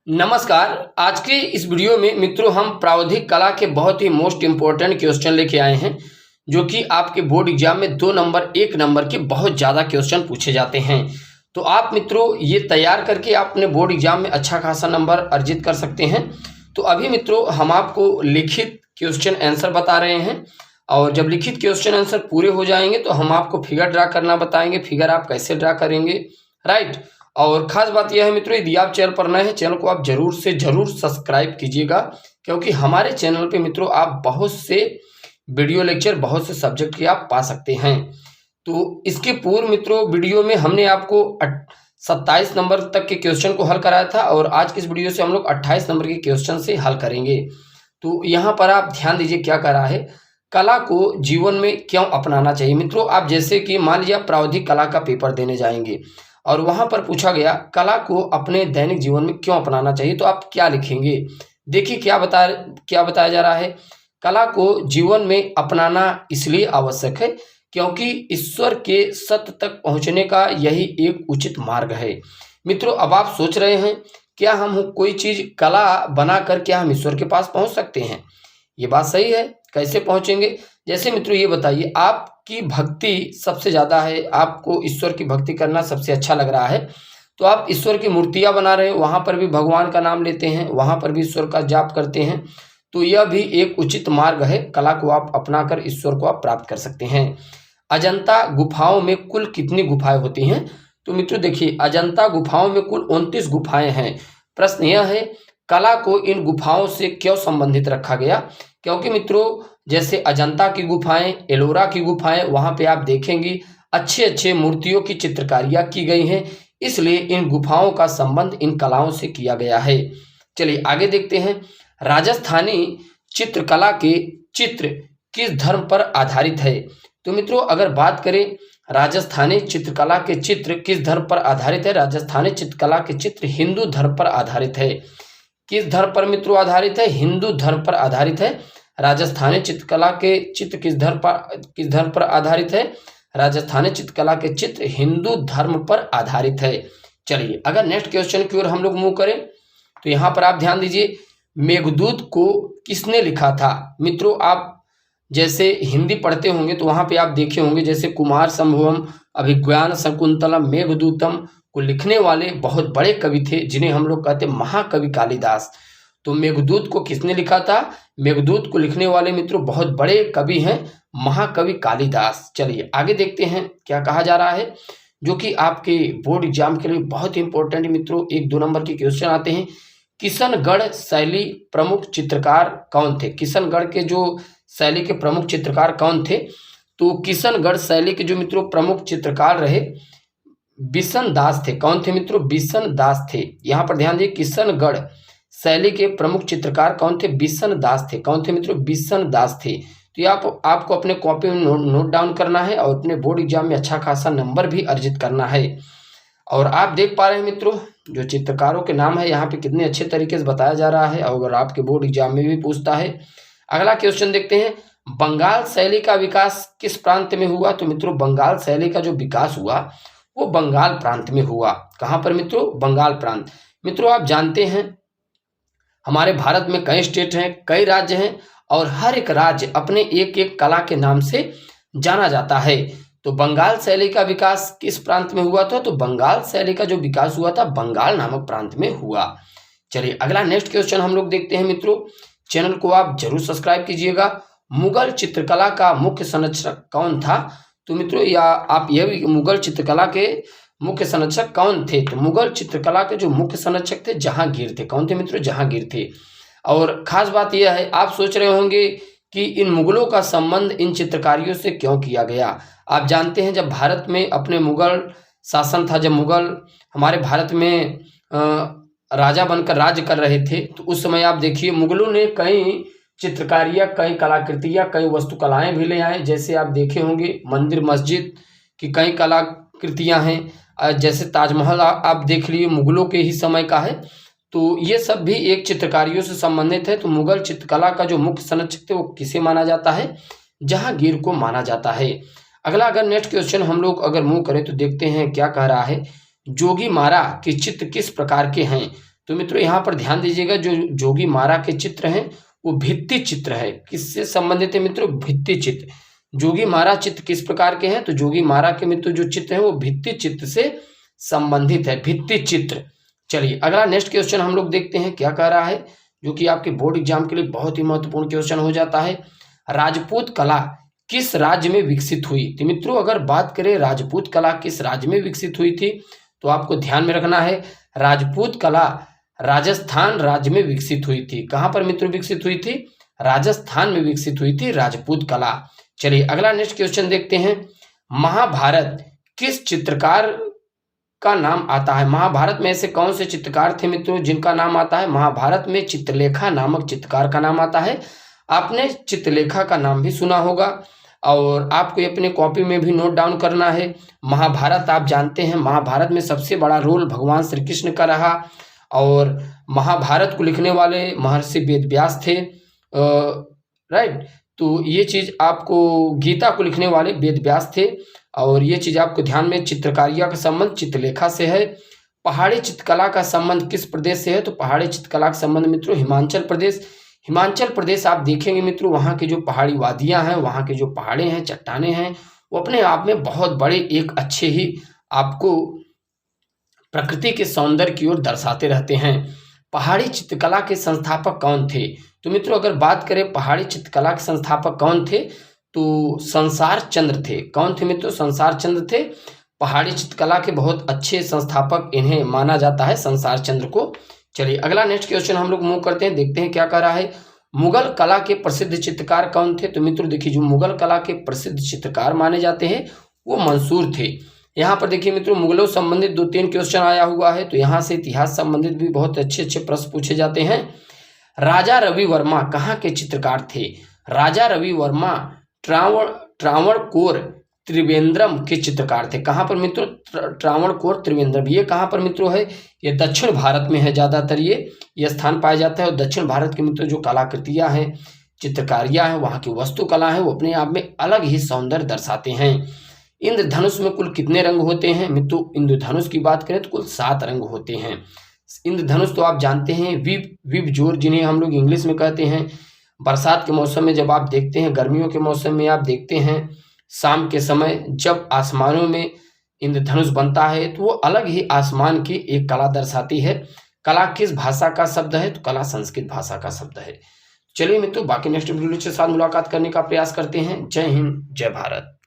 नमस्कार। आज के इस वीडियो में मित्रों हम प्रावधिक कला के बहुत ही मोस्ट इम्पोर्टेंट क्वेश्चन लेके आए हैं, जो कि आपके बोर्ड एग्जाम में 2 नंबर 1 नंबर के बहुत ज़्यादा क्वेश्चन पूछे जाते हैं। तो आप मित्रों ये तैयार करके आप अपने बोर्ड एग्जाम में अच्छा खासा नंबर अर्जित कर सकते हैं। तो अभी मित्रों हम आपको लिखित क्वेश्चन आंसर बता रहे हैं, और जब लिखित क्वेश्चन आंसर पूरे हो जाएंगे तो हम आपको फिगर ड्रा करना बताएंगे। फिगर आप कैसे ड्रा करेंगे, राइट। और ख़ास बात यह है मित्रों, यदि आप चैनल पर नए हैं, चैनल को आप जरूर से जरूर सब्सक्राइब कीजिएगा, क्योंकि हमारे चैनल पे मित्रों आप बहुत से वीडियो लेक्चर, बहुत से सब्जेक्ट के आप पा सकते हैं। तो इसके पूर्व मित्रों वीडियो में हमने आपको 27 नंबर तक के क्वेश्चन को हल कराया था, और आज की इस वीडियो से हम लोग 28 नंबर के क्वेश्चन से हल करेंगे। तो यहाँ पर आप ध्यान दीजिए क्या करा है, कला को जीवन में क्यों अपनाना चाहिए। मित्रों आप जैसे कि मान लीजिए आप प्रावधिक कला का पेपर देने जाएंगे और वहां पर पूछा गया कला को अपने दैनिक जीवन में क्यों अपनाना चाहिए, तो आप क्या लिखेंगे। देखिए क्या बताया जा रहा है, कला को जीवन में अपनाना इसलिए आवश्यक है क्योंकि ईश्वर के सत्य तक पहुंचने का यही एक उचित मार्ग है। मित्रों अब आप सोच रहे हैं, क्या हम कोई चीज कला बनाकर क्या हम ईश्वर के पास पहुंच सकते हैं। ये बात सही है, कैसे पहुंचेंगे। जैसे मित्रों ये बताइए, आपकी भक्ति सबसे ज़्यादा है, आपको ईश्वर की भक्ति करना सबसे अच्छा लग रहा है, तो आप ईश्वर की मूर्तियां बना रहे हो, वहाँ पर भी भगवान का नाम लेते हैं, वहाँ पर भी ईश्वर का जाप करते हैं, तो यह भी एक उचित मार्ग है। कला को आप अपनाकर ईश्वर को आप प्राप्त कर सकते हैं। अजंता गुफाओं में कुल कितनी गुफाएं होती हैं, तो मित्रों देखिए अजंता गुफाओं में कुल 29 गुफाएं हैं। प्रश्न यह है, कला को इन गुफाओं से क्यों संबंधित रखा गया। क्योंकि मित्रों जैसे अजंता की गुफाएं, एलोरा की गुफाएं, वहां पे आप देखेंगे अच्छे अच्छे मूर्तियों की चित्रकारियां की गई हैं, इसलिए इन गुफाओं का संबंध इन कलाओं से किया गया है। चलिए आगे देखते हैं, राजस्थानी चित्रकला के चित्र किस धर्म पर आधारित है। तो मित्रों अगर बात करें राजस्थानी चित्रकला के चित्र किस धर्म पर आधारित है, राजस्थानी चित्रकला के चित्र हिंदू धर्म पर आधारित है। किस धर्म पर मित्रों आधारित है, हिंदू धर्म पर आधारित है। राजस्थानी चित्रकला के चित्र किस धर्म पर आधारित है, राजस्थानी चित्रकला के चित्र हिंदू धर्म पर आधारित है। चलिए अगर नेक्स्ट क्वेश्चन की ओर हम लोग मूव करें, तो यहाँ पर आप ध्यान दीजिए, मेघदूत को किसने लिखा था। मित्रों आप जैसे हिंदी पढ़ते होंगे तो वहां पे आप देखे होंगे, जैसे कुमार संभवम, अभिज्ञान शकुंतलम, मेघदूतम को लिखने वाले बहुत बड़े कवि थे, जिन्हें हम लोग कहते हैं महाकवि कालिदास। तो मेघदूत को किसने लिखा था, मेघदूत को लिखने वाले मित्रों बहुत बड़े कवि हैं, महाकवि कालिदास। चलिए आगे देखते हैं क्या कहा जा रहा है, जो कि आपके बोर्ड एग्जाम के लिए बहुत इंपॉर्टेंट मित्रों 1-2 नंबर के क्वेश्चन आते हैं। किशनगढ़ शैली प्रमुख चित्रकार कौन थे। किशनगढ़ के जो शैली के प्रमुख चित्रकार कौन थे, तो किशनगढ़ शैली के जो मित्रों प्रमुख चित्रकार रहे बिशन दास थे। कौन थे मित्रों, बिशन दास थे। यहाँ पर ध्यान दीजिए, किशनगढ़ शैली के प्रमुख चित्रकार कौन थे, बिशन दास थे। कौन थे मित्रों, बिशन दास थे। तो ये आपको अपने कॉपी में नोट डाउन करना है और अपने बोर्ड एग्जाम में अच्छा खासा नंबर भी अर्जित करना है। और आप देख पा रहे हैं मित्रों जो चित्रकारों के नाम है यहाँ पे कितने अच्छे तरीके से बताया जा रहा है, और आपके बोर्ड एग्जाम में भी पूछता है। अगला क्वेश्चन देखते हैं, बंगाल शैली का विकास किस प्रांत में हुआ। तो मित्रों बंगाल शैली का जो विकास हुआ वो बंगाल प्रांत में हुआ। कहाँ पर मित्रों, बंगाल प्रांत। मित्रों आप जानते हैं हमारे भारत में कई स्टेट हैं, कई राज्य हैं, और हर एक राज्य अपने एक एक कला के नाम से जाना जाता है। तो बंगाल शैली का विकास किस प्रांत में हुआ था, तो बंगाल शैली का जो विकास हुआ था बंगाल नामक प्रांत में हुआ। चलिए अगला नेक्स्ट क्वेश्चन हम लोग देखते हैं मित्रों, चैनल को आप जरूर सब्सक्राइब कीजिएगा। मुगल चित्रकला का मुख्य संरक्षक कौन था। तो मित्रों या आप यह भी, मुगल चित्रकला के मुख्य संरक्षक कौन थे। तो मुगल चित्रकला के जो मुख्य संरक्षक थे जहांगीर थे। कौन थे मित्रों, जहांगीर थे। और खास बात यह है, आप सोच रहे होंगे कि इन मुगलों का संबंध इन चित्रकारियों से क्यों किया गया। आप जानते हैं जब भारत में अपने मुगल शासन था, जब मुगल हमारे भारत में राजा बनकर राज्य कर रहे थे, तो उस समय आप देखिए मुगलों ने कई चित्रकारियाँ, कई कलाकृतियाँ, कई वस्तुकलाएं भी ले आए। जैसे आप देखे होंगे मंदिर मस्जिद की कई कलाकृतियाँ हैं, जैसे ताजमहल आप देख लीजिए मुगलों के ही समय का है। तो ये सब भी एक चित्रकारियों से संबंधित है। तो मुगल चित्रकला का जो मुख्य संरक्षक थे वो किसे माना जाता है, जहांगीर को माना जाता है। अगला अगर नेक्स्ट क्वेश्चन हम लोग अगर मूव करें तो देखते हैं क्या कह रहा है, जोगी मारा के चित्र किस प्रकार के हैं। तो मित्रों यहाँ पर ध्यान दीजिएगा, जो जोगी मारा के चित्र हैं वो भित्ति चित्र है। किससे संबंधित है मित्रों? भित्ति चित्र। जोगी मारा चित्र किस प्रकार के हैं? तो जोगी मारा के मित्रों जो चित्र हैं वो भित्ति चित्र से संबंधित है, भित्ति चित्र। चलिए अगला नेक्स्ट क्वेश्चन हम लोग देखते हैं क्या कह रहा है, जो कि आपके बोर्ड एग्जाम के लिए बहुत ही महत्वपूर्ण क्वेश्चन हो जाता है। राजपूत कला किस राज्य में विकसित हुई? तो मित्रों अगर बात करें राजपूत कला किस राज्य में विकसित हुई थी, तो आपको ध्यान में रखना है राजपूत कला राजस्थान राज्य में विकसित हुई थी। कहां पर मित्रों विकसित हुई थी? राजस्थान में विकसित हुई थी राजपूत कला। चलिए अगला नेक्स्ट क्वेश्चन देखते हैं। महाभारत किस चित्रकार का नाम आता है? महाभारत में ऐसे कौन से चित्रकार थे मित्रों जिनका नाम आता है? महाभारत में चित्रलेखा नामक चित्रकार का नाम आता है। आपने चित्रलेखा का नाम भी सुना होगा और आपको अपने कॉपी में भी नोट डाउन करना है। महाभारत आप जानते हैं, महाभारत में सबसे बड़ा रोल भगवान श्री कृष्ण का रहा और महाभारत को लिखने वाले महर्षि वेदव्यास थे, राइट। तो ये चीज़ आपको, गीता को लिखने वाले वेदव्यास थे और ये चीज़ आपको ध्यान में, चित्रकारिता का संबंध चित्रलेखा से है। पहाड़ी चित्रकला का संबंध किस प्रदेश से है? तो पहाड़ी चित्रकला का संबंध मित्रों हिमाचल प्रदेश। हिमाचल प्रदेश आप देखेंगे मित्रों, वहाँ की जो पहाड़ी वादियाँ हैं, वहाँ के जो पहाड़े हैं, चट्टाने हैं, वो अपने आप में बहुत बड़े एक अच्छे ही आपको प्रकृति के सौंदर्य की ओर दर्शाते रहते हैं। पहाड़ी चित्रकला के संस्थापक कौन थे? तो मित्रों अगर बात करें पहाड़ी चित्रकला के संस्थापक कौन थे, तो संसार चंद्र थे। कौन थे मित्रों? संसार चंद्र थे। पहाड़ी चित्रकला के बहुत अच्छे संस्थापक इन्हें माना जाता है, संसार चंद्र को। चलिए अगला नेक्स्ट क्वेश्चन हम लोग मूव करते हैं, देखते हैं क्या कह रहा है। मुगल कला के प्रसिद्ध चित्रकार कौन थे? तो मित्रों देखिए, जो मुगल कला के प्रसिद्ध चित्रकार माने जाते हैं वो मंसूर थे। यहाँ पर देखिए मित्रों, मुगलों संबंधित 2-3 क्वेश्चन आया हुआ है, तो यहाँ से इतिहास संबंधित भी बहुत अच्छे अच्छे प्रश्न पूछे जाते हैं। राजा रवि वर्मा कहाँ के चित्रकार थे? राजा रवि वर्मा त्रावणकोर त्रिवेंद्रम के चित्रकार थे। कहाँ पर मित्रों? त्रावणकोर त्रिवेंद्रम। ये कहाँ पर मित्रों है? ये दक्षिण भारत में है, ज़्यादातर ये स्थान पाया जाता है। और दक्षिण भारत के मित्रों जो कलाकृतियाँ हैं, चित्रकारियाँ हैं, वहाँ की वास्तुकला है, वो अपने आप में अलग ही सौंदर्य दर्शाते हैं। इंद्रधनुष में कुल कितने रंग होते हैं मित्रों? इंद्रधनुष की बात करें तो कुल 7 रंग होते हैं। इंद्रधनुष तो आप जानते हैं विबज्योर, जिन्हें हम लोग इंग्लिश में कहते हैं। बरसात के मौसम में जब आप देखते हैं, गर्मियों के मौसम में आप देखते हैं, शाम के समय जब आसमानों में इंद्रधनुष बनता है तो वो अलग ही आसमान की एक कला दर्शाती है। कला किस भाषा का शब्द है? तो कला संस्कृत भाषा का शब्द है। चलिए मित्रों, बाकी नेक्स्ट वीडियो के साथ मुलाकात करने का प्रयास करते हैं। जय हिंद, जय भारत।